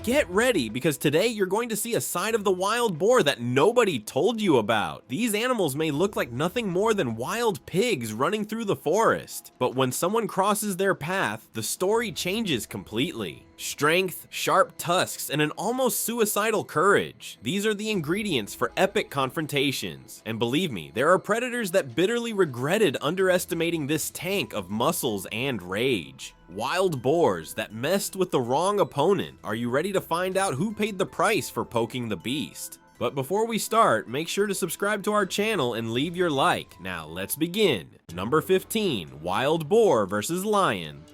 Get ready, because today you're going to see a side of the wild boar that nobody told you about. These animals may look like nothing more than wild pigs running through the forest, but when someone crosses their path, the story changes completely. Strength, sharp tusks, and an almost suicidal courage. These are the ingredients for epic confrontations. And believe me, there are predators that bitterly regretted underestimating this tank of muscles and rage. Wild boars that messed with the wrong opponent. Are you ready to find out who paid the price for poking the beast? But before we start, make sure to subscribe to our channel and leave your like. Now let's begin. Number 15, Wild Boar vs. Lion.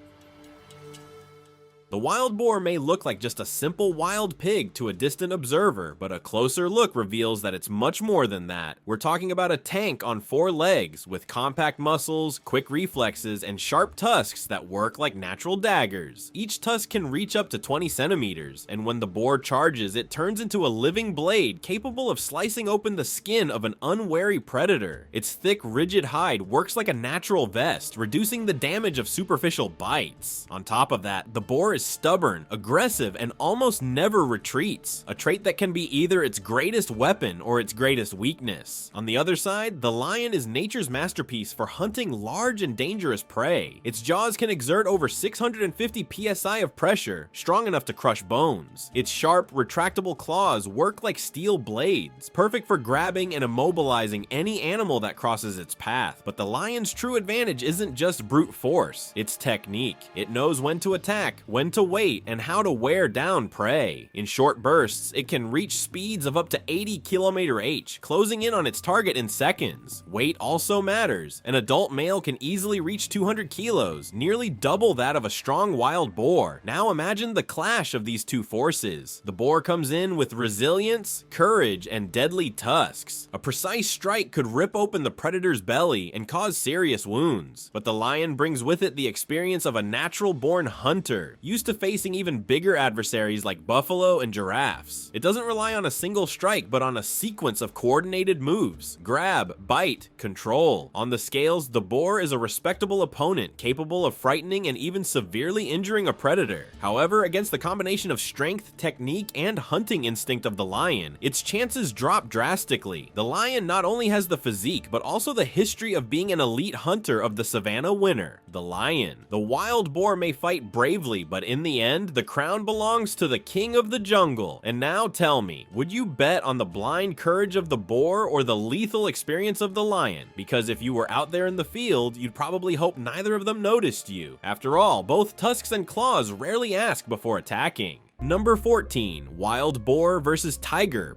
The wild boar may look like just a simple wild pig to a distant observer, but a closer look reveals that it's much more than that. We're talking about a tank on 4 legs, with compact muscles, quick reflexes, and sharp tusks that work like natural daggers. Each tusk can reach up to 20 centimeters, and when the boar charges, it turns into a living blade capable of slicing open the skin of an unwary predator. Its thick, rigid hide works like a natural vest, reducing the damage of superficial bites. On top of that, the boar is stubborn, aggressive, and almost never retreats, a trait that can be either its greatest weapon or its greatest weakness. On the other side, the lion is nature's masterpiece for hunting large and dangerous prey. Its jaws can exert over 650 psi of pressure, strong enough to crush bones. Its sharp, retractable claws work like steel blades, perfect for grabbing and immobilizing any animal that crosses its path. But the lion's true advantage isn't just brute force, it's technique. It knows when to attack, when to wait, and how to wear down prey. In short bursts, it can reach speeds of up to 80 km/h, closing in on its target in seconds. Weight also matters. An adult male can easily reach 200 kilos, nearly double that of a strong wild boar. Now imagine the clash of these two forces. The boar comes in with resilience, courage, and deadly tusks. A precise strike could rip open the predator's belly and cause serious wounds. But the lion brings with it the experience of a natural-born hunter, used to facing even bigger adversaries like buffalo and giraffes. It doesn't rely on a single strike, but on a sequence of coordinated moves: grab, bite, control. On the scales, the boar is a respectable opponent, capable of frightening and even severely injuring a predator. However, against the combination of strength, technique, and hunting instinct of the lion, its chances drop drastically. The lion not only has the physique, but also the history of being an elite hunter of the savanna winner, the lion. The wild boar may fight bravely, but in the end, the crown belongs to the king of the jungle. And now tell me, would you bet on the blind courage of the boar or the lethal experience of the lion? Because if you were out there in the field, you'd probably hope neither of them noticed you. After all, both tusks and claws rarely ask before attacking. Number 14, Wild Boar vs. Tiger.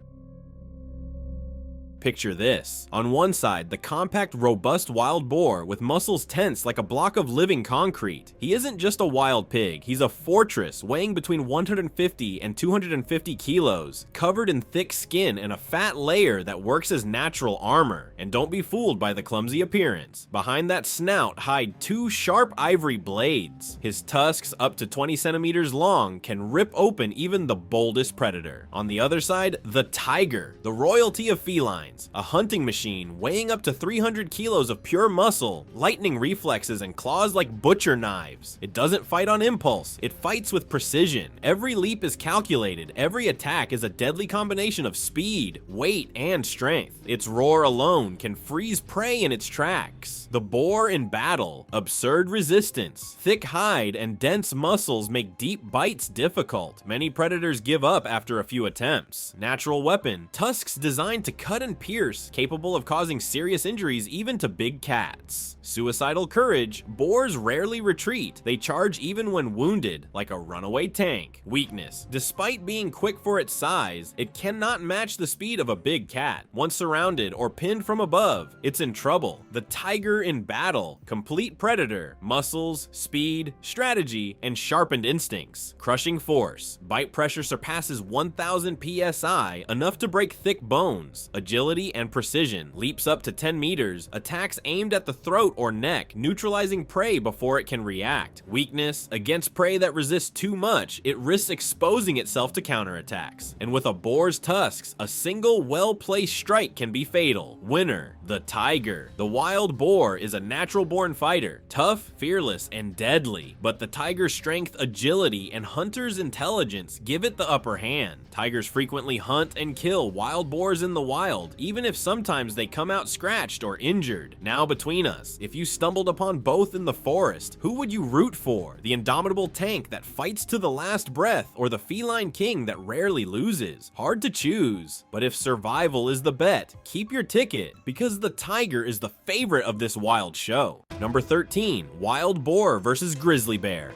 Picture this. On one side, the compact, robust wild boar with muscles tense like a block of living concrete. He isn't just a wild pig, he's a fortress weighing between 150 and 250 kilos, covered in thick skin and a fat layer that works as natural armor. And don't be fooled by the clumsy appearance. Behind that snout hide 2 sharp ivory blades. His tusks, up to 20 centimeters long, can rip open even the boldest predator. On the other side, the tiger, the royalty of felines. A hunting machine weighing up to 300 kilos of pure muscle, lightning reflexes, and claws like butcher knives. It doesn't fight on impulse, it fights with precision. Every leap is calculated, every attack is a deadly combination of speed, weight, and strength. Its roar alone can freeze prey in its tracks. The boar in battle, absurd resistance, thick hide, and dense muscles make deep bites difficult. Many predators give up after a few attempts. Natural weapon, tusks designed to cut and pierce, capable of causing serious injuries even to big cats. Suicidal courage, boars rarely retreat. They charge even when wounded, like a runaway tank. Weakness, despite being quick for its size, it cannot match the speed of a big cat. Once surrounded or pinned from above, it's in trouble. The tiger in battle, complete predator, muscles, speed, strategy, and sharpened instincts. Crushing force, bite pressure surpasses 1000 psi, enough to break thick bones. Agility agility and precision, leaps up to 10 meters, attacks aimed at the throat or neck, neutralizing prey before it can react. Weakness: against prey that resists too much, it risks exposing itself to counterattacks. And with a boar's tusks, a single well-placed strike can be fatal. Winner: the tiger. The wild boar is a natural-born fighter, tough, fearless, and deadly. But the tiger's strength, agility, and hunter's intelligence give it the upper hand. Tigers frequently hunt and kill wild boars in the wild, even if sometimes they come out scratched or injured. Now between us, if you stumbled upon both in the forest, who would you root for? The indomitable tank that fights to the last breath, or the feline king that rarely loses? Hard to choose, but if survival is the bet, keep your ticket, because the tiger is the favorite of this wild show. Number 13, wild boar versus grizzly bear.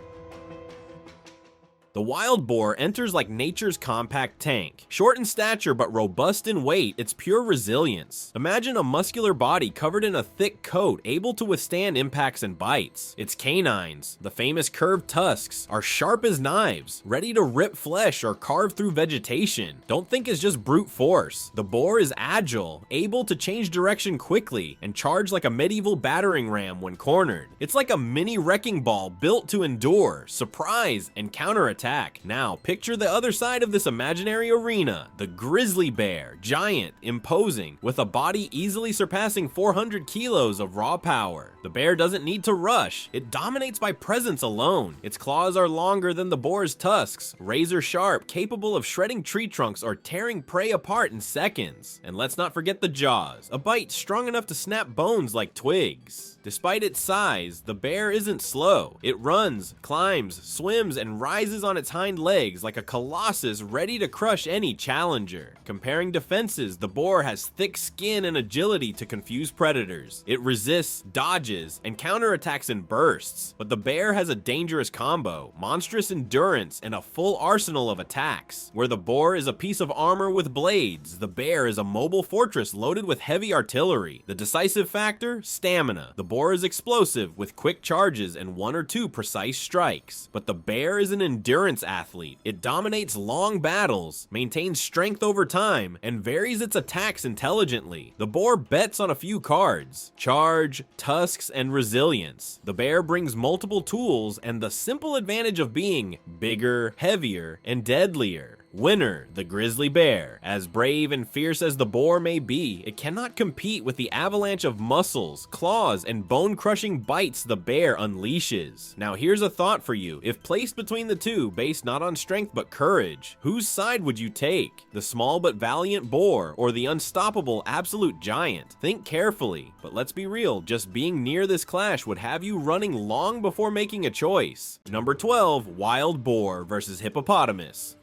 The wild boar enters like nature's compact tank. Short in stature but robust in weight, it's pure resilience. Imagine a muscular body covered in a thick coat, able to withstand impacts and bites. Its canines, the famous curved tusks, are sharp as knives, ready to rip flesh or carve through vegetation. Don't think it's just brute force. The boar is agile, able to change direction quickly, and charge like a medieval battering ram when cornered. It's like a mini wrecking ball built to endure, surprise, and counterattack. Now, picture the other side of this imaginary arena. The grizzly bear, giant, imposing, with a body easily surpassing 400 kilos of raw power. The bear doesn't need to rush. It dominates by presence alone. Its claws are longer than the boar's tusks, razor sharp, capable of shredding tree trunks or tearing prey apart in seconds. And let's not forget the jaws, a bite strong enough to snap bones like twigs. Despite its size, the bear isn't slow. It runs, climbs, swims, and rises on its hind legs like a colossus ready to crush any challenger. Comparing defenses, the boar has thick skin and agility to confuse predators. It resists, dodges, and counterattacks in bursts. But the bear has a dangerous combo: monstrous endurance and a full arsenal of attacks. Where the boar is a piece of armor with blades, the bear is a mobile fortress loaded with heavy artillery. The decisive factor: stamina. The boar is explosive with quick charges and 1 or 2 precise strikes. But the bear is an endurance athlete. It dominates long battles, maintains strength over time, and varies its attacks intelligently. The boar bets on a few cards: charge, tusks, and resilience. The bear brings multiple tools and the simple advantage of being bigger, heavier, and deadlier. Winner: the grizzly bear. As brave and fierce as the boar may be, it cannot compete with the avalanche of muscles, claws, and bone-crushing bites the bear unleashes. Now here's a thought for you. If placed between the two, based not on strength but courage, whose side would you take? The small but valiant boar, or the unstoppable absolute giant? Think carefully, but let's be real, just being near this clash would have you running long before making a choice. Number 12, wild boar versus hippopotamus.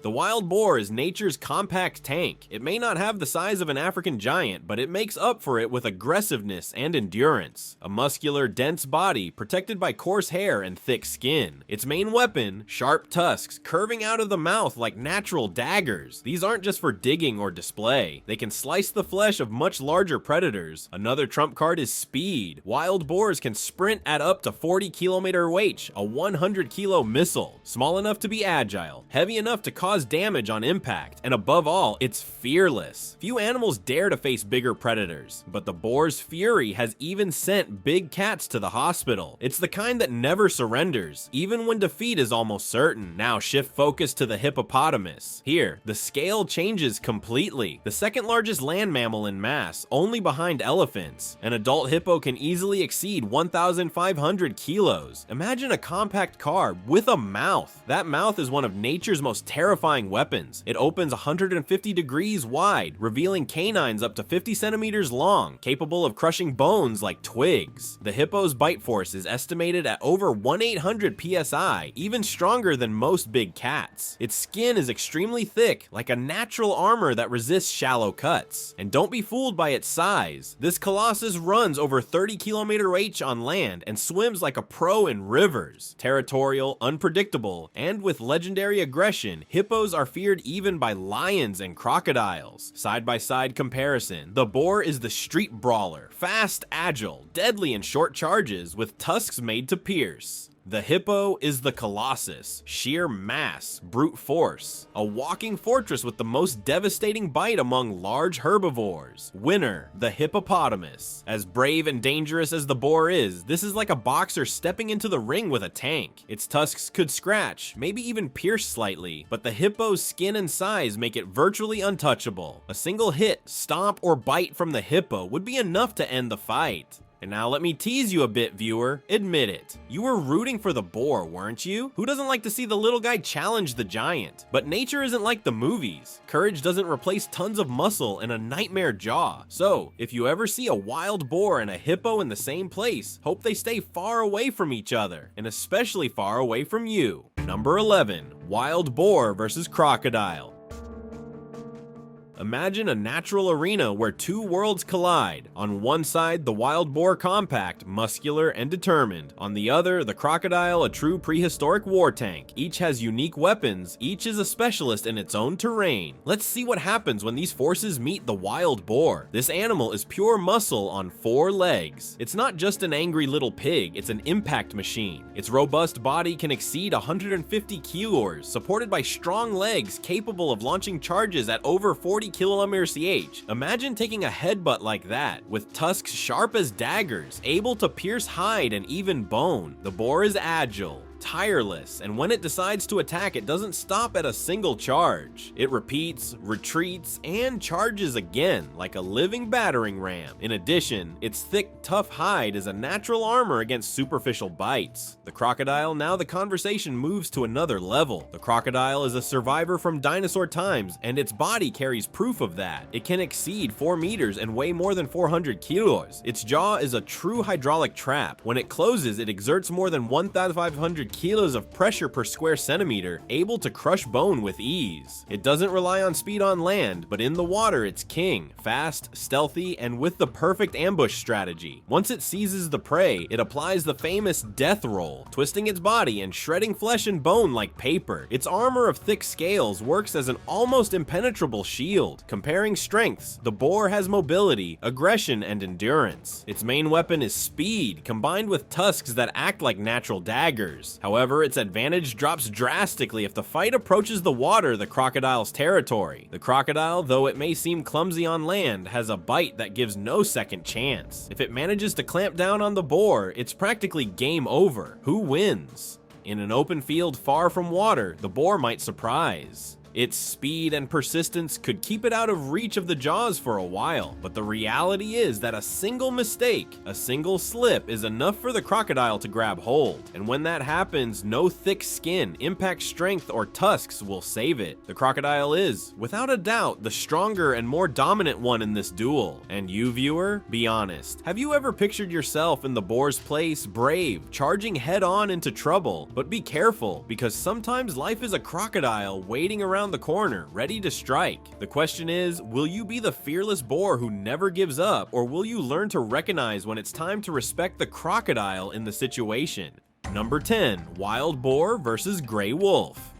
The wild boar is nature's compact tank. It may not have the size of an African giant, but it makes up for it with aggressiveness and endurance. A muscular, dense body protected by coarse hair and thick skin. Its main weapon: sharp tusks curving out of the mouth like natural daggers. These aren't just for digging or display. They can slice the flesh of much larger predators. Another trump card is speed. Wild boars can sprint at up to 40-kilometer weight, a 100-kilo missile. Small enough to be agile, heavy enough to cause damage on impact, and above all, it's fearless. Few animals dare to face bigger predators, but the boar's fury has even sent big cats to the hospital. It's the kind that never surrenders, even when defeat is almost certain. Now shift focus to the hippopotamus. Here, the scale changes completely. The second largest land mammal in mass, only behind elephants. An adult hippo can easily exceed 1,500 kilos. Imagine a compact car with a mouth. That mouth is one of nature's most terrifying weapons. It opens 150 degrees wide, revealing canines up to 50 centimeters long, capable of crushing bones like twigs. The hippo's bite force is estimated at over 1,800 psi, even stronger than most big cats. Its skin is extremely thick, like a natural armor that resists shallow cuts. And don't be fooled by its size. This colossus runs over 30-kilometer range on land and swims like a pro in rivers. Territorial, unpredictable, and with legendary aggression, hippos are feared even by lions and crocodiles. Side-by-side comparison: the boar is the street brawler, fast, agile, deadly in short charges, with tusks made to pierce. The hippo is the colossus, sheer mass, brute force, a walking fortress with the most devastating bite among large herbivores. Winner, the hippopotamus. As brave and dangerous as the boar is, this is like a boxer stepping into the ring with a tank. Its tusks could scratch, maybe even pierce slightly, but the hippo's skin and size make it virtually untouchable. A single hit, stomp, or bite from the hippo would be enough to end the fight. And now let me tease you a bit, viewer. Admit it. You were rooting for the boar, weren't you? Who doesn't like to see the little guy challenge the giant? But nature isn't like the movies. Courage doesn't replace tons of muscle and a nightmare jaw. So, if you ever see a wild boar and a hippo in the same place, hope they stay far away from each other, and especially far away from you. Number 11. Wild boar versus crocodile. Imagine a natural arena where two worlds collide. On one side, the wild boar compact, muscular, and determined. On the other, the crocodile, a true prehistoric war tank. Each has unique weapons, each is a specialist in its own terrain. Let's see what happens when these forces meet the wild boar. This animal is pure muscle on 4 legs. It's not just an angry little pig, it's an impact machine. Its robust body can exceed 150 kilos, supported by strong legs capable of launching charges at over 40 km/h. Imagine taking a headbutt like that, with tusks sharp as daggers, able to pierce hide and even bone. The boar is agile, tireless, and when it decides to attack, it doesn't stop at a single charge. It repeats, retreats, and charges again, like a living battering ram. In addition, its thick, tough hide is a natural armor against superficial bites. The crocodile, now the conversation moves to another level. The crocodile is a survivor from dinosaur times, and its body carries proof of that. It can exceed 4 meters and weigh more than 400 kilos. Its jaw is a true hydraulic trap. When it closes, it exerts more than 1,500 kilos of pressure per square centimeter, able to crush bone with ease. It doesn't rely on speed on land, but in the water it's king, fast, stealthy, and with the perfect ambush strategy. Once it seizes the prey, it applies the famous death roll, twisting its body and shredding flesh and bone like paper. Its armor of thick scales works as an almost impenetrable shield. Comparing strengths, the boar has mobility, aggression, and endurance. Its main weapon is speed, combined with tusks that act like natural daggers. However, its advantage drops drastically if the fight approaches the water, the crocodile's territory. The crocodile, though it may seem clumsy on land, has a bite that gives no second chance. If it manages to clamp down on the boar, it's practically game over. Who wins? In an open field far from water, the boar might surprise. Its speed and persistence could keep it out of reach of the jaws for a while, but the reality is that a single mistake, a single slip, is enough for the crocodile to grab hold. And when that happens, no thick skin, impact strength, or tusks will save it. The crocodile is, without a doubt, the stronger and more dominant one in this duel. And you, viewer, be honest. Have you ever pictured yourself in the boar's place, brave, charging head on into trouble? But be careful, because sometimes life is a crocodile waiting around the corner, ready to strike. The question is, will you be the fearless boar who never gives up, or will you learn to recognize when it's time to respect the crocodile in the situation? Number 10. Wild boar versus gray wolf.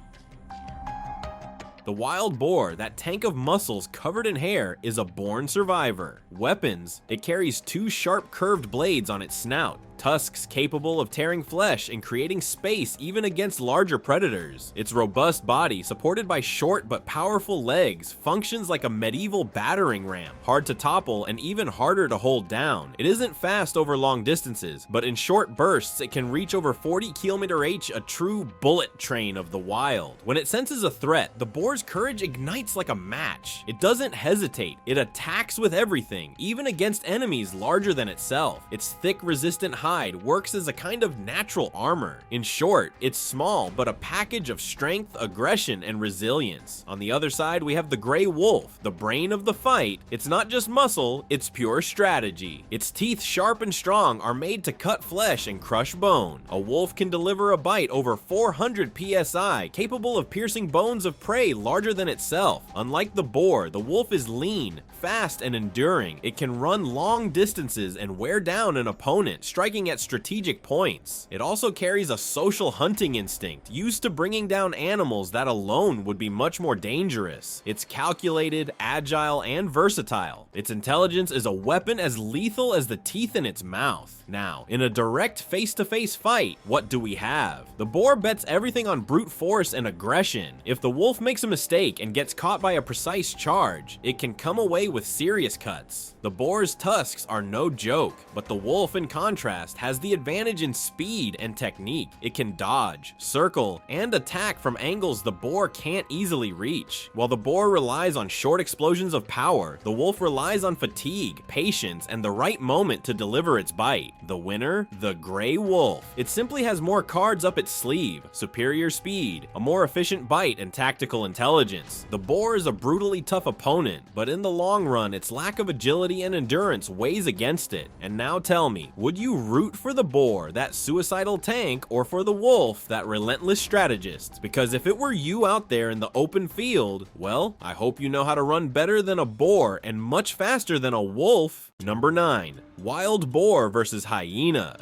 The wild boar, that tank of muscles covered in hair, is a born survivor. Weapons: it carries 2 sharp curved blades on its snout. Tusks capable of tearing flesh and creating space even against larger predators. Its robust body, supported by short but powerful legs, functions like a medieval battering ram, hard to topple and even harder to hold down. It isn't fast over long distances, but in short bursts it can reach over 40 km/h, a true bullet train of the wild. When it senses a threat, the boar's courage ignites like a match. It doesn't hesitate, it attacks with everything, even against enemies larger than itself. Its thick, resistant hide works as a kind of natural armor. In short, it's small, but a package of strength, aggression, and resilience. On the other side, we have the gray wolf, the brain of the fight. It's not just muscle, it's pure strategy. Its teeth, sharp and strong, are made to cut flesh and crush bone. A wolf can deliver a bite over 400 psi, capable of piercing bones of prey larger than itself. Unlike the boar, the wolf is lean, fast, and enduring. It can run long distances and wear down an opponent, striking striking at strategic points. It also carries a social hunting instinct, used to bringing down animals that alone would be much more dangerous. It's calculated, agile, and versatile. Its intelligence is a weapon as lethal as the teeth in its mouth. Now, in a direct face-to-face fight, what do we have? The boar bets everything on brute force and aggression. If the wolf makes a mistake and gets caught by a precise charge, it can come away with serious cuts. The boar's tusks are no joke, but the wolf, in contrast, has the advantage in speed and technique. It can dodge, circle, and attack from angles the boar can't easily reach. While the boar relies on short explosions of power, the wolf relies on fatigue, patience, and the right moment to deliver its bite. The winner? The gray wolf. It simply has more cards up its sleeve, superior speed, a more efficient bite, and tactical intelligence. The boar is a brutally tough opponent, but in the long run, its lack of agility and endurance weighs against it. And now tell me, would you root for the boar, that suicidal tank, or for the wolf, that relentless strategist? Because if it were you out there in the open field, well, I hope you know how to run better than a boar and much faster than a wolf. Number 9. Wild boar versus hyena.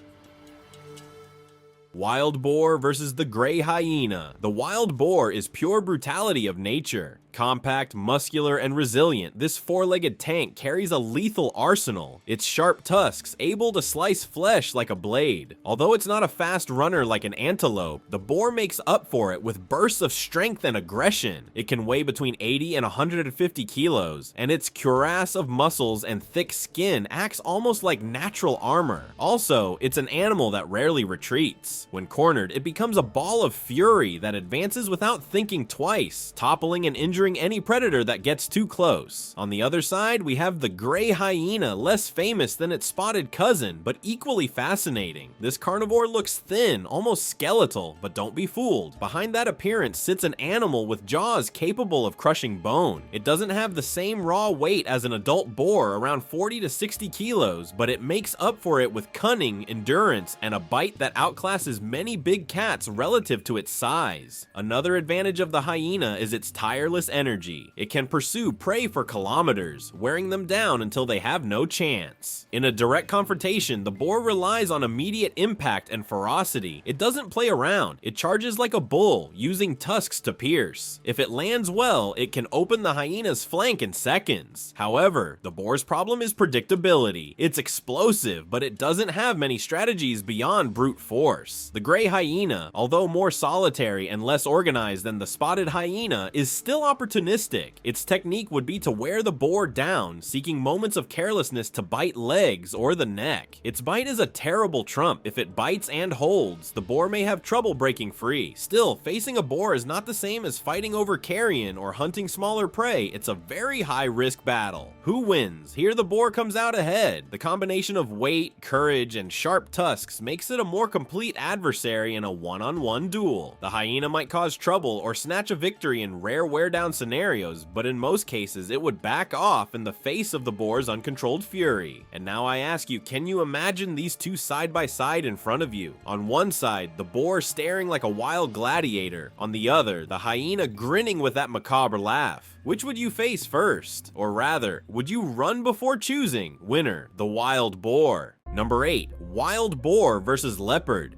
Wild boar versus the gray hyena. The wild boar is pure brutality of nature. Compact, muscular, and resilient, this four-legged tank carries a lethal arsenal. Its sharp tusks able to slice flesh like a blade. Although it's not a fast runner like an antelope, the boar makes up for it with bursts of strength and aggression. It can weigh between 80 and 150 kilos, and its cuirass of muscles and thick skin acts almost like natural armor. Also, it's an animal that rarely retreats. When cornered, it becomes a ball of fury that advances without thinking twice, toppling and injuring any predator that gets too close. On the other side, we have the gray hyena, less famous than its spotted cousin, but equally fascinating. This carnivore looks thin, almost skeletal, but don't be fooled. Behind that appearance sits an animal with jaws capable of crushing bone. It doesn't have the same raw weight as an adult boar, around 40 to 60 kilos, but it makes up for it with cunning, endurance, and a bite that outclasses many big cats relative to its size. Another advantage of the hyena is its tireless energy. It can pursue prey for kilometers, wearing them down until they have no chance. In a direct confrontation, the boar relies on immediate impact and ferocity. It doesn't play around. It charges like a bull, using tusks to pierce. If it lands well, it can open the hyena's flank in seconds. However, the boar's problem is predictability. It's explosive, but it doesn't have many strategies beyond brute force. The gray hyena, although more solitary and less organized than the spotted hyena, is still opportunistic. Its technique would be to wear the boar down, seeking moments of carelessness to bite legs or the neck. Its bite is a terrible trump. If it bites and holds, the boar may have trouble breaking free. Still, facing a boar is not the same as fighting over carrion or hunting smaller prey. It's a very high-risk battle. Who wins? Here the boar comes out ahead. The combination of weight, courage, and sharp tusks makes it a more complete adversary in a one-on-one duel. The hyena might cause trouble or snatch a victory in rare wear-down scenarios, but in most cases it would back off in the face of the boar's uncontrolled fury. And now I ask you, can you imagine these two side by side in front of you? On one side, the boar staring like a wild gladiator. On the other, the hyena grinning with that macabre laugh. Which would you face first? Or rather, would you run before choosing? Winner, the wild boar. Number 8, wild boar versus leopard.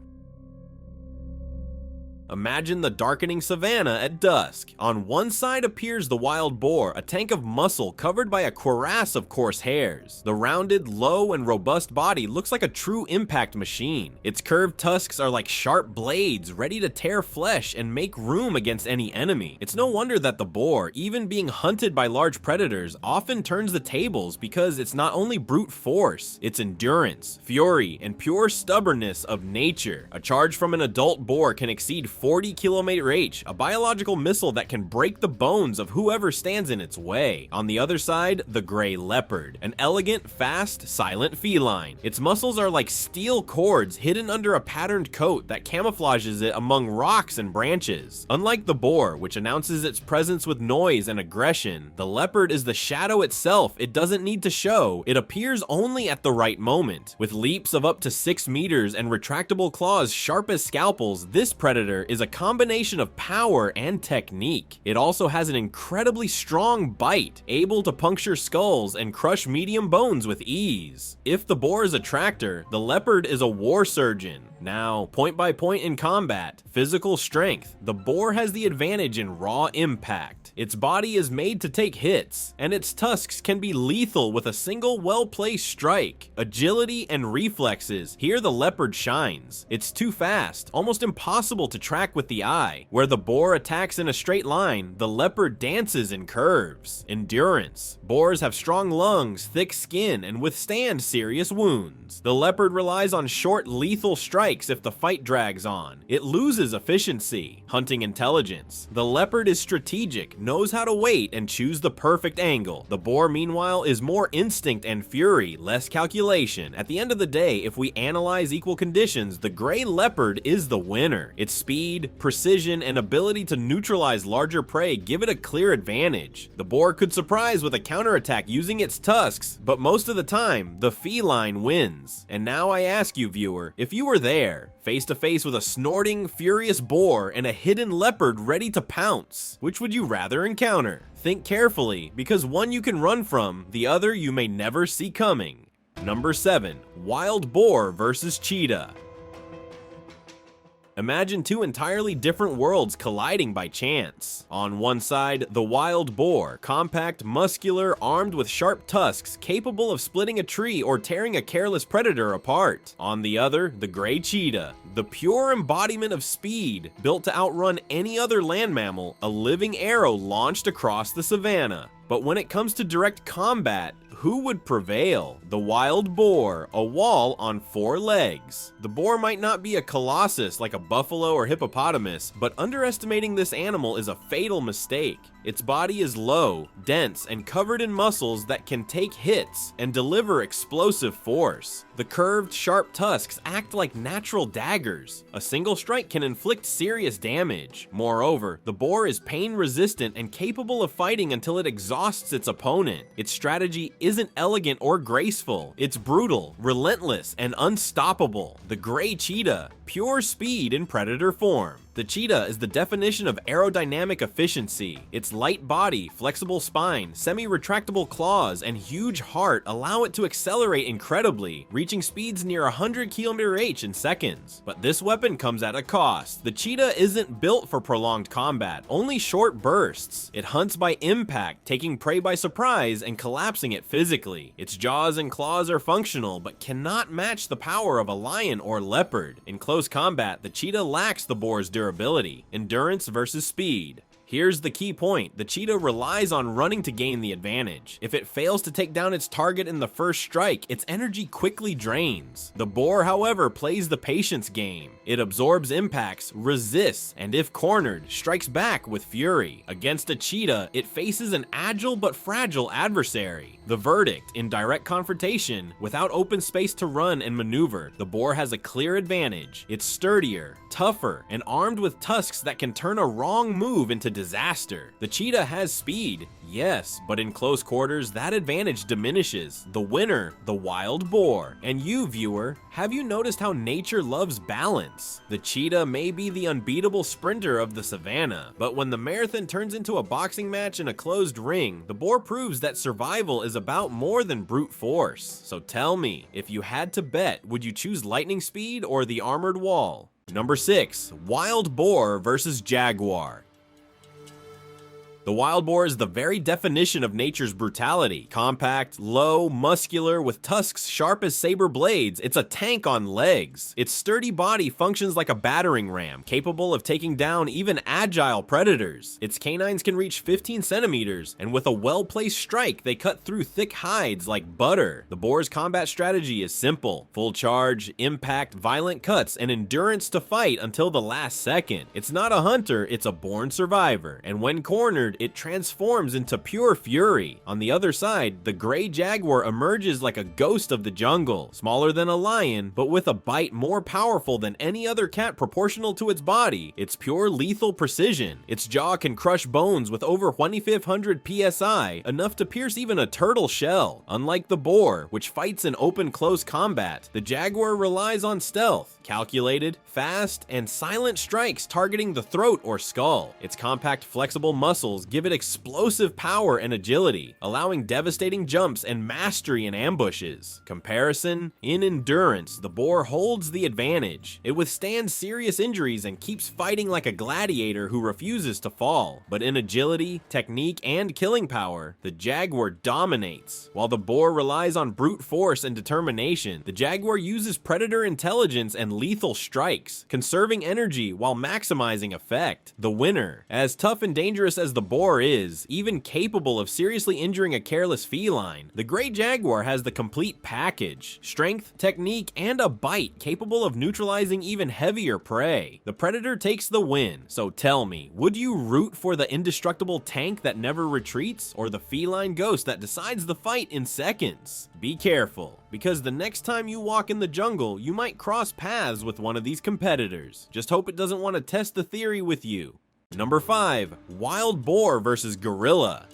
Imagine the darkening savanna at dusk. On one side appears the wild boar, a tank of muscle covered by a cuirass of coarse hairs. The rounded, low, and robust body looks like a true impact machine. Its curved tusks are like sharp blades, ready to tear flesh and make room against any enemy. It's no wonder that the boar, even being hunted by large predators, often turns the tables because it's not only brute force, it's endurance, fury, and pure stubbornness of nature. A charge from an adult boar can exceed 40 kilometer range, a biological missile that can break the bones of whoever stands in its way. On the other side, the gray leopard, an elegant, fast, silent feline. Its muscles are like steel cords hidden under a patterned coat that camouflages it among rocks and branches. Unlike the boar, which announces its presence with noise and aggression, the leopard is the shadow itself. It doesn't need to show. It appears only at the right moment. With leaps of up to 6 meters and retractable claws sharp as scalpels, this predator is a combination of power and technique. It also has an incredibly strong bite, able to puncture skulls and crush medium bones with ease. If the boar is a tractor, the leopard is a war surgeon. Now, point by point in combat, physical strength, the boar has the advantage in raw impact. Its body is made to take hits, and its tusks can be lethal with a single well-placed strike. Agility and reflexes, here the leopard shines. It's too fast, almost impossible to track with the eye. Where the boar attacks in a straight line, the leopard dances in curves. Endurance, boars have strong lungs, thick skin, and withstand serious wounds. The leopard relies on short, lethal strikes if the fight drags on. It loses efficiency. Hunting intelligence, the leopard is strategic, knows how to wait and choose the perfect angle. The boar, meanwhile, is more instinct and fury, less calculation. At the end of the day, if we analyze equal conditions, the gray leopard is the winner. Its speed, precision, and ability to neutralize larger prey give it a clear advantage. The boar could surprise with a counterattack using its tusks, but most of the time, the feline wins. And now I ask you, viewer, if you were there, face to face with a snorting, furious boar and a hidden leopard ready to pounce, which would you rather encounter? Think carefully, because one you can run from, the other you may never see coming. Number 7. Wild boar versus cheetah. Imagine two entirely different worlds colliding by chance. On one side, the wild boar, compact, muscular, armed with sharp tusks, capable of splitting a tree or tearing a careless predator apart. On the other, the gray cheetah, the pure embodiment of speed, built to outrun any other land mammal, a living arrow launched across the savannah. But when it comes to direct combat, who would prevail? The wild boar, a wall on 4 legs. The boar might not be a colossus like a buffalo or hippopotamus, but underestimating this animal is a fatal mistake. Its body is low, dense, and covered in muscles that can take hits and deliver explosive force. The curved, sharp tusks act like natural daggers. A single strike can inflict serious damage. Moreover, the boar is pain-resistant and capable of fighting until it exhausts its opponent. Its strategy isn't elegant or graceful. It's brutal, relentless, and unstoppable. The gray cheetah, pure speed in predator form. The cheetah is the definition of aerodynamic efficiency. Its light body, flexible spine, semi-retractable claws, and huge heart allow it to accelerate incredibly, reaching speeds near 100 km/h in seconds. But this weapon comes at a cost. The cheetah isn't built for prolonged combat, only short bursts. It hunts by impact, taking prey by surprise and collapsing it physically. Its jaws and claws are functional, but cannot match the power of a lion or leopard. In close combat, the cheetah lacks the boar's durability, endurance versus speed. Here's the key point. The cheetah relies on running to gain the advantage. If it fails to take down its target in the first strike, its energy quickly drains. The boar, however, plays the patience game. It absorbs impacts, resists, and if cornered, strikes back with fury. Against a cheetah, it faces an agile but fragile adversary. The verdict, in direct confrontation, without open space to run and maneuver, the boar has a clear advantage. It's sturdier, tougher, and armed with tusks that can turn a wrong move into disaster. The cheetah has speed, yes, but in close quarters, that advantage diminishes. The winner, the wild boar. And you, viewer, have you noticed how nature loves balance? The cheetah may be the unbeatable sprinter of the savannah, but when the marathon turns into a boxing match in a closed ring, the boar proves that survival is about more than brute force. So tell me, if you had to bet, would you choose lightning speed or the armored wall? Number 6. Wild boar versus jaguar. The wild boar is the very definition of nature's brutality. Compact, low, muscular, with tusks sharp as saber blades, it's a tank on legs. Its sturdy body functions like a battering ram, capable of taking down even agile predators. Its canines can reach 15 centimeters, and with a well-placed strike, they cut through thick hides like butter. The boar's combat strategy is simple: full charge, impact, violent cuts, and endurance to fight until the last second. It's not a hunter, it's a born survivor, and when cornered, cornered, it transforms into pure fury. On the other side, the gray jaguar emerges like a ghost of the jungle, smaller than a lion, but with a bite more powerful than any other cat proportional to its body. It's pure lethal precision. Its jaw can crush bones with over 2500 psi, enough to pierce even a turtle shell. Unlike the boar, which fights in open close combat, the jaguar relies on stealth, calculated, fast, and silent strikes targeting the throat or skull. Its compact, flexible muscles give it explosive power and agility, allowing devastating jumps and mastery in ambushes. Comparison: in endurance, the boar holds the advantage. It withstands serious injuries and keeps fighting like a gladiator who refuses to fall. But in agility, technique, and killing power, the jaguar dominates. While the boar relies on brute force and determination, the jaguar uses predator intelligence and lethal strikes, conserving energy while maximizing effect. The winner. As tough and dangerous as the boar is, even capable of seriously injuring a careless feline, the gray jaguar has the complete package: strength, technique, and a bite capable of neutralizing even heavier prey. The predator takes the win. So tell me, would you root for the indestructible tank that never retreats, or the feline ghost that decides the fight in seconds? Be careful, because the next time you walk in the jungle, you might cross paths with one of these competitors. Just hope it doesn't want to test the theory with you. Number 5. Wild boar versus gorilla.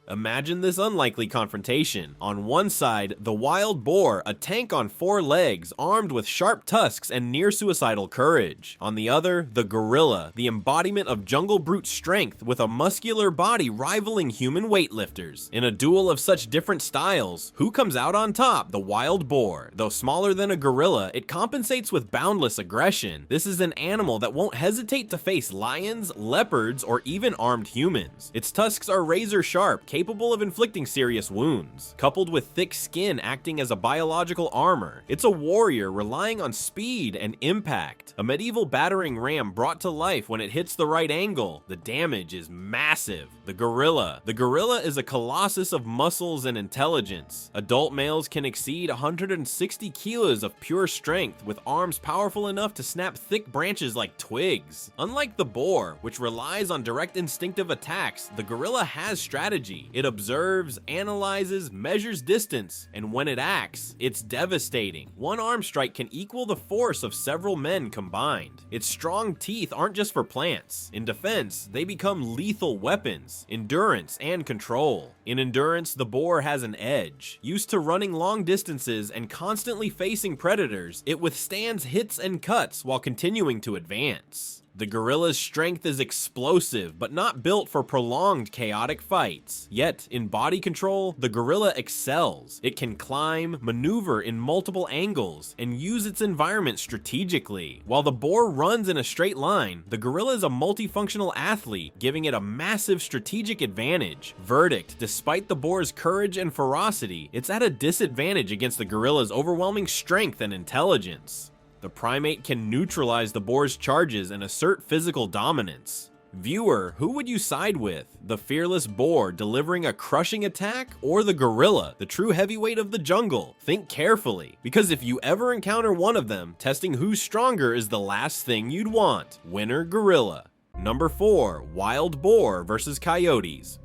Imagine this unlikely confrontation. On one side, the wild boar, a tank on 4 legs, armed with sharp tusks and near-suicidal courage. On the other, the gorilla, the embodiment of jungle brute strength with a muscular body rivaling human weightlifters. In a duel of such different styles, who comes out on top? The wild boar. Though smaller than a gorilla, it compensates with boundless aggression. This is an animal that won't hesitate to face lions, leopards, or even armed humans. Its tusks are razor sharp, capable of inflicting serious wounds. Coupled with thick skin acting as a biological armor, it's a warrior relying on speed and impact. A medieval battering ram brought to life when it hits the right angle. The damage is massive. The gorilla. The gorilla is a colossus of muscles and intelligence. Adult males can exceed 160 kilos of pure strength, with arms powerful enough to snap thick branches like twigs. Unlike the boar, which relies on direct instinctive attacks, the gorilla has strategy. It observes, analyzes, measures distance, and when it acts, it's devastating. One arm strike can equal the force of several men combined. Its strong teeth aren't just for plants. In defense, they become lethal weapons. Endurance and control. In endurance, the boar has an edge. Used to running long distances and constantly facing predators, it withstands hits and cuts while continuing to advance. The gorilla's strength is explosive, but not built for prolonged chaotic fights. Yet, in body control, the gorilla excels. It can climb, maneuver in multiple angles, and use its environment strategically. While the boar runs in a straight line, the gorilla is a multifunctional athlete, giving it a massive strategic advantage. Verdict: despite the boar's courage and ferocity, it's at a disadvantage against the gorilla's overwhelming strength and intelligence. The primate can neutralize the boar's charges and assert physical dominance. Viewer, who would you side with? The fearless boar delivering a crushing attack, or the gorilla, the true heavyweight of the jungle? Think carefully, because if you ever encounter one of them, testing who's stronger is the last thing you'd want. Winner gorilla. Number 4. Wild boar versus coyotes.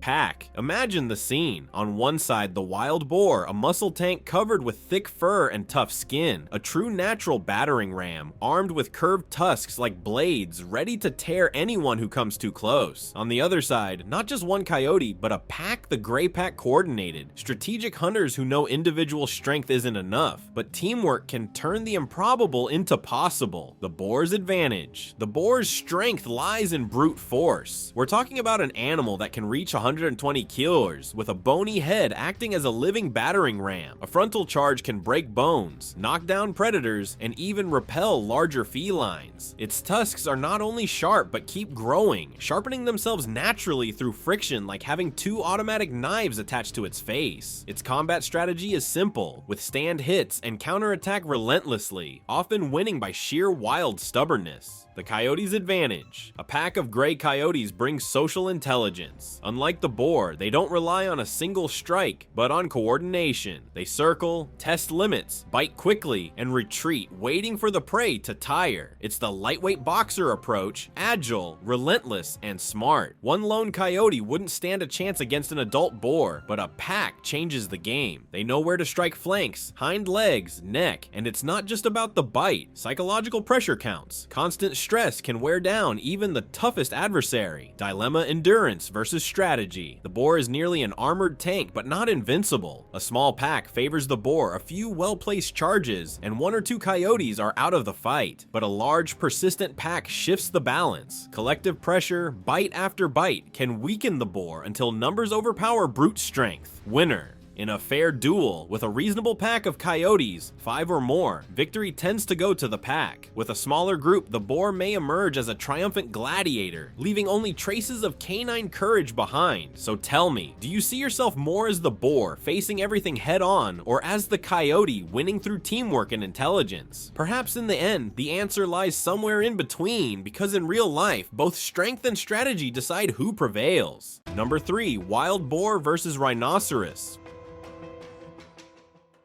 Pack. Imagine the scene. On one side, the wild boar, a muscle tank covered with thick fur and tough skin, a true natural battering ram, armed with curved tusks like blades, ready to tear anyone who comes too close. On the other side, not just one coyote, but a pack, the gray pack coordinated. Strategic hunters who know individual strength isn't enough, but teamwork can turn the improbable into possible. The boar's advantage. The boar's strength lies in brute force. We're talking about an animal that can reach 120 kilos, with a bony head acting as a living battering ram. A frontal charge can break bones, knock down predators, and even repel larger felines. Its tusks are not only sharp, but keep growing, sharpening themselves naturally through friction, like having 2 automatic knives attached to its face. Its combat strategy is simple: withstand hits and counterattack relentlessly, often winning by sheer wild stubbornness. The coyote's advantage. A pack of gray coyotes brings social intelligence. Unlike Unlike the boar, they don't rely on a single strike, but on coordination. They circle, test limits, bite quickly, and retreat, waiting for the prey to tire. It's the lightweight boxer approach, agile, relentless, and smart. One lone coyote wouldn't stand a chance against an adult boar, but a pack changes the game. They know where to strike flanks, hind legs, neck, and it's not just about the bite. Psychological pressure counts. Constant stress can wear down even the toughest adversary. Dilemma endurance versus strategy. The boar is nearly an armored tank, but not invincible. A small pack favors the boar, a few well-placed charges, and one or two coyotes are out of the fight. But a large, persistent pack shifts the balance. Collective pressure, bite after bite, can weaken the boar until numbers overpower brute strength. Winner. In a fair duel, with a reasonable pack of coyotes, 5 or more, victory tends to go to the pack. With a smaller group, the boar may emerge as a triumphant gladiator, leaving only traces of canine courage behind. So tell me, do you see yourself more as the boar, facing everything head-on, or as the coyote, winning through teamwork and intelligence? Perhaps in the end, the answer lies somewhere in between, because in real life, both strength and strategy decide who prevails. Number 3, wild boar versus rhinoceros.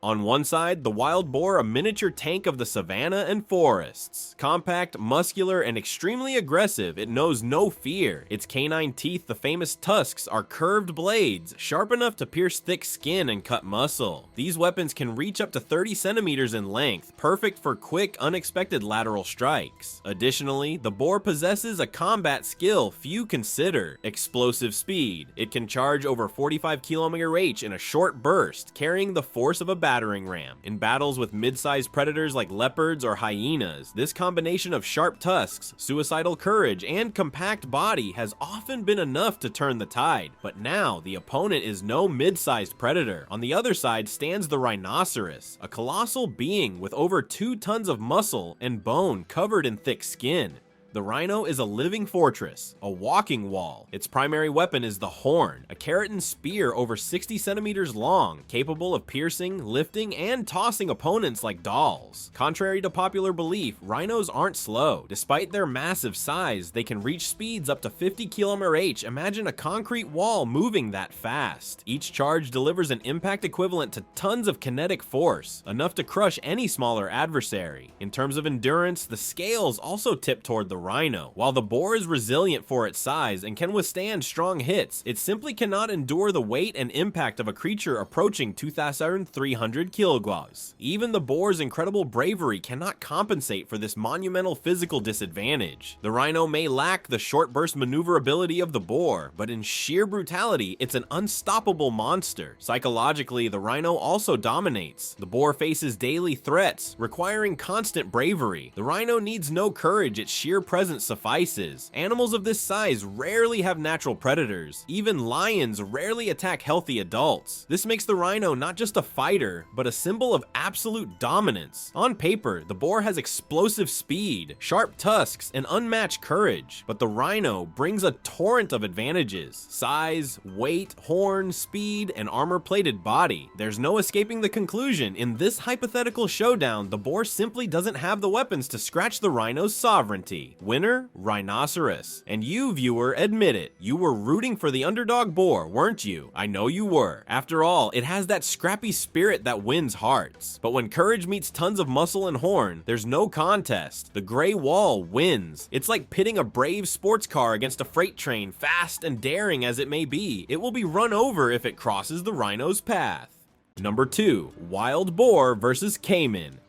On one side, the wild boar, a miniature tank of the savanna and forests. Compact, muscular, and extremely aggressive, it knows no fear. Its canine teeth, the famous tusks, are curved blades, sharp enough to pierce thick skin and cut muscle. These weapons can reach up to 30 centimeters in length, perfect for quick, unexpected lateral strikes. Additionally, the boar possesses a combat skill few consider: explosive speed. It can charge over 45 km/h in a short burst, carrying the force of a battering ram. In battles with mid-sized predators like leopards or hyenas, this combination of sharp tusks, suicidal courage, and compact body has often been enough to turn the tide. But now, the opponent is no mid-sized predator. On the other side stands the rhinoceros, a colossal being with over 2 tons of muscle and bone covered in thick skin. The rhino is a living fortress, a walking wall. Its primary weapon is the horn, a keratin spear over 60 centimeters long, capable of piercing, lifting, and tossing opponents like dolls. Contrary to popular belief, rhinos aren't slow. Despite their massive size, they can reach speeds up to 50 km/h. Imagine a concrete wall moving that fast. Each charge delivers an impact equivalent to tons of kinetic force, enough to crush any smaller adversary. In terms of endurance, the scales also tip toward the rhino. While the boar is resilient for its size and can withstand strong hits, it simply cannot endure the weight and impact of a creature approaching 2,300 kilograms. Even the boar's incredible bravery cannot compensate for this monumental physical disadvantage. The rhino may lack the short burst maneuverability of the boar, but in sheer brutality, it's an unstoppable monster. Psychologically, the rhino also dominates. The boar faces daily threats, requiring constant bravery. The rhino needs no courage, its sheer presence suffices. Animals of this size rarely have natural predators. Even lions rarely attack healthy adults. This makes the rhino not just a fighter, but a symbol of absolute dominance. On paper, the boar has explosive speed, sharp tusks, and unmatched courage, but the rhino brings a torrent of advantages: size, weight, horn, speed, and armor-plated body. There's no escaping the conclusion. In this hypothetical showdown, the boar simply doesn't have the weapons to scratch the rhino's sovereignty. Winner, rhinoceros. And you, viewer, admit it. You were rooting for the underdog boar, weren't you? I know you were. After all, it has that scrappy spirit that wins hearts. But when courage meets tons of muscle and horn, there's no contest. The gray wall wins. It's like pitting a brave sports car against a freight train, fast and daring as it may be. It will be run over if it crosses the rhino's path. Number 2, wild boar versus caiman.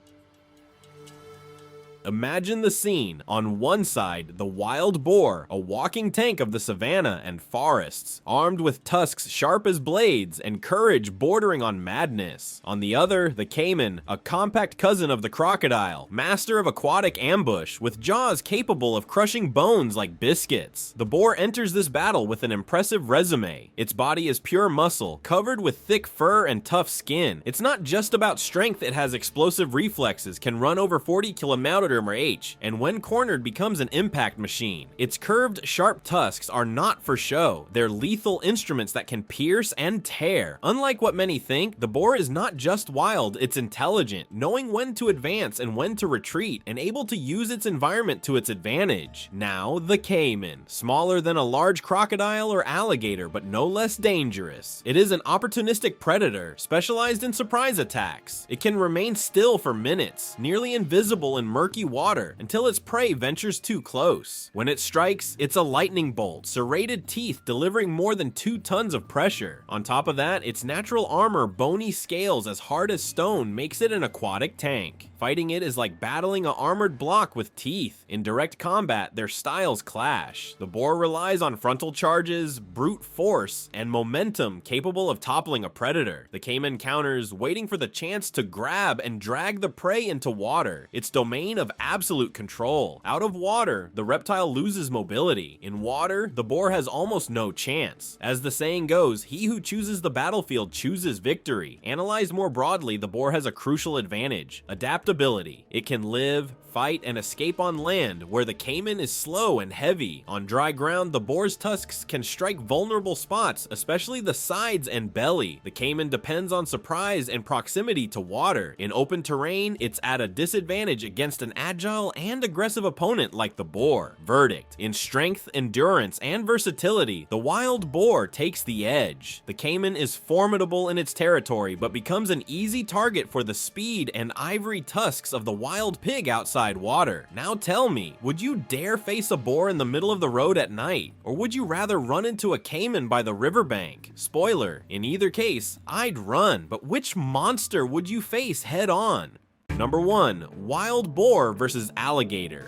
Imagine the scene. On one side, the wild boar, a walking tank of the savanna and forests, armed with tusks sharp as blades and courage bordering on madness. On the other, the caiman, a compact cousin of the crocodile, master of aquatic ambush, with jaws capable of crushing bones like biscuits. The boar enters this battle with an impressive resume. Its body is pure muscle, covered with thick fur and tough skin. It's not just about strength, it has explosive reflexes, can run over 40 km or H, and when cornered becomes an impact machine. Its curved, sharp tusks are not for show. They're lethal instruments that can pierce and tear. Unlike what many think, the boar is not just wild, it's intelligent, knowing when to advance and when to retreat, and able to use its environment to its advantage. Now, the caiman. Smaller than a large crocodile or alligator, but no less dangerous. It is an opportunistic predator, specialized in surprise attacks. It can remain still for minutes, nearly invisible in murky water, until its prey ventures too close. When it strikes, it's a lightning bolt, serrated teeth delivering more than 2 tons of pressure. On top of that, its natural armor, bony scales as hard as stone, makes it an aquatic tank. Fighting it is like battling an armored block with teeth. In direct combat, their styles clash. The boar relies on frontal charges, brute force, and momentum capable of toppling a predator. The caiman counters, waiting for the chance to grab and drag the prey into water, its domain of absolute control. Out of water, the reptile loses mobility. In water, the boar has almost no chance. As the saying goes, he who chooses the battlefield chooses victory. Analyzed more broadly, the boar has a crucial advantage: adaptability. It can live, fight, and escape on land, where the caiman is slow and heavy. On dry ground, the boar's tusks can strike vulnerable spots, especially the sides and belly. The caiman depends on surprise and proximity to water. In open terrain, it's at a disadvantage against an agile and aggressive opponent like the boar. Verdict: in strength, endurance, and versatility, the wild boar takes the edge. The caiman is formidable in its territory, but becomes an easy target for the speed and ivory tusks of the wild pig outside water. Now tell me, would you dare face a boar in the middle of the road at night? Or would you rather run into a caiman by the riverbank? Spoiler, in either case, I'd run, but which monster would you face head on? Number 1. Wild boar versus alligator.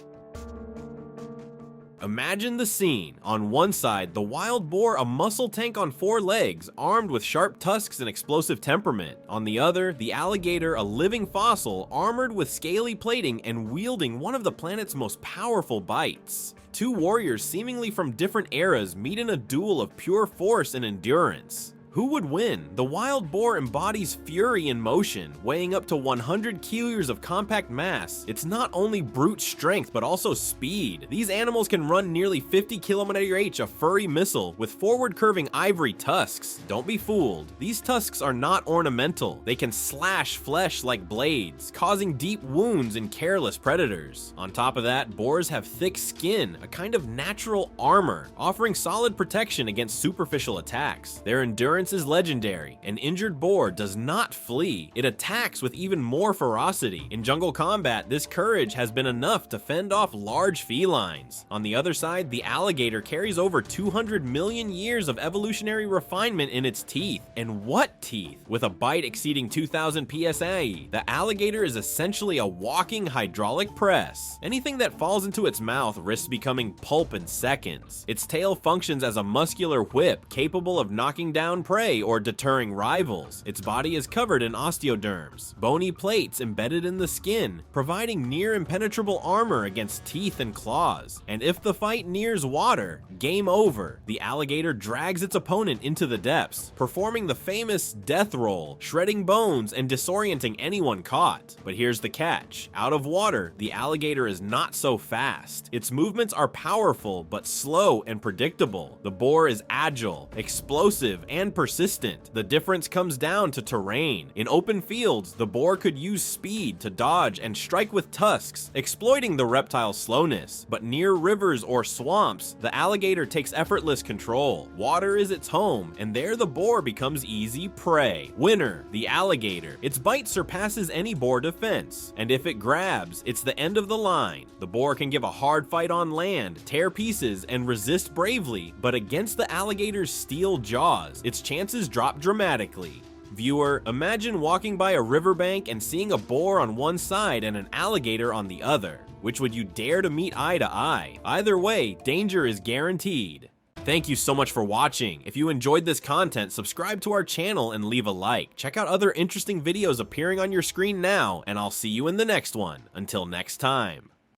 Imagine the scene. On one side, the wild boar, a muscle tank on 4 legs, armed with sharp tusks and explosive temperament. On the other, the alligator, a living fossil, armored with scaly plating and wielding one of the planet's most powerful bites. 2 warriors seemingly from different eras meet in a duel of pure force and endurance. Who would win? The wild boar embodies fury in motion, weighing up to 100 kilos of compact mass. It's not only brute strength, but also speed. These animals can run nearly 50 km/h, a furry missile with forward curving ivory tusks. Don't be fooled. These tusks are not ornamental. They can slash flesh like blades, causing deep wounds in careless predators. On top of that, boars have thick skin, a kind of natural armor, offering solid protection against superficial attacks. Their endurance is legendary. An injured boar does not flee. It attacks with even more ferocity. In jungle combat, this courage has been enough to fend off large felines. On the other side, the alligator carries over 200 million years of evolutionary refinement in its teeth. And what teeth? With a bite exceeding 2,000 psi, the alligator is essentially a walking hydraulic press. Anything that falls into its mouth risks becoming pulp in seconds. Its tail functions as a muscular whip capable of knocking down prey or deterring rivals. Its body is covered in osteoderms, bony plates embedded in the skin, providing near impenetrable armor against teeth and claws. And if the fight nears water, game over. The alligator drags its opponent into the depths, performing the famous death roll, shredding bones and disorienting anyone caught. But here's the catch. Out of water, the alligator is not so fast. Its movements are powerful but slow and predictable. The boar is agile, explosive, and persistent. The difference comes down to terrain. In open fields, the boar could use speed to dodge and strike with tusks, exploiting the reptile's slowness. But near rivers or swamps, the alligator takes effortless control. Water is its home, and there the boar becomes easy prey. Winner, the alligator. Its bite surpasses any boar defense, and if it grabs, it's the end of the line. The boar can give a hard fight on land, tear pieces, and resist bravely, but against the alligator's steel jaws, its chances drop dramatically. Viewer, imagine walking by a riverbank and seeing a boar on one side and an alligator on the other. Which would you dare to meet eye to eye? Either way, danger is guaranteed. Thank you so much for watching. If you enjoyed this content, subscribe to our channel and leave a like. Check out other interesting videos appearing on your screen now, and I'll see you in the next one. Until next time.